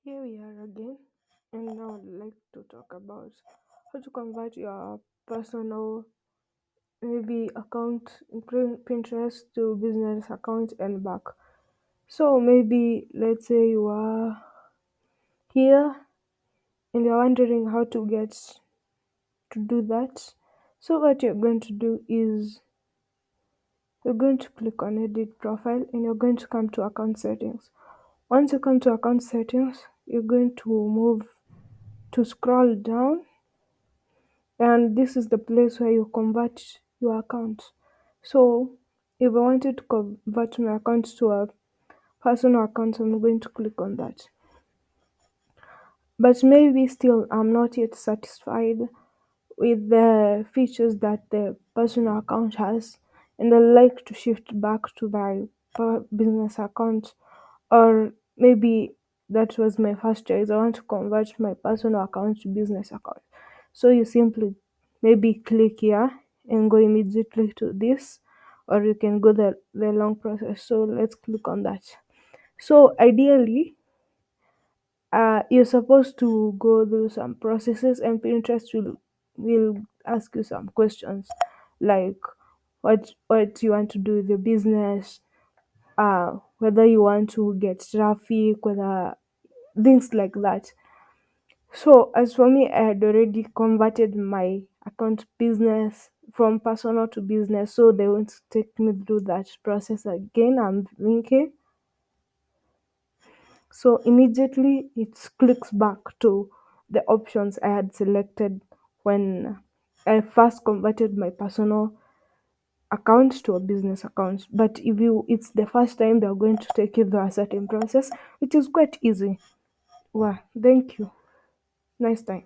Here we are again, and now I'd like to talk about how to convert your personal maybe account in Pinterest to business account and back. So maybe let's say you are here and you're wondering how to get to do that. So what you're going to do is you're going to click on edit profile and you're going to come to account settings. Once you come to account settings, you're going to move to scroll down, and this is the place where you convert your account. So if I wanted to convert my account to a personal account, I'm going to click on that. But maybe still I'm not yet satisfied with the features that the personal account has, and I like to shift back to my business account. Or maybe that was my first choice. I want to convert my personal account to business account. So you simply maybe click here and go immediately to this, or you can go the long process. So let's click on that. So ideally, you're supposed to go through some processes, and Pinterest will ask you some questions like what you want to do with your business, whether you want to get traffic, whether things like that. So as for me, I had already converted my account business from personal to business, so they won't take me through that process again. I'm thinking. So immediately it clicks back to the options I had selected when I first converted my personal account to a business account. But if you it's the first time, they're going to take you through a certain process, which is quite easy. Well, thank you. Nice time.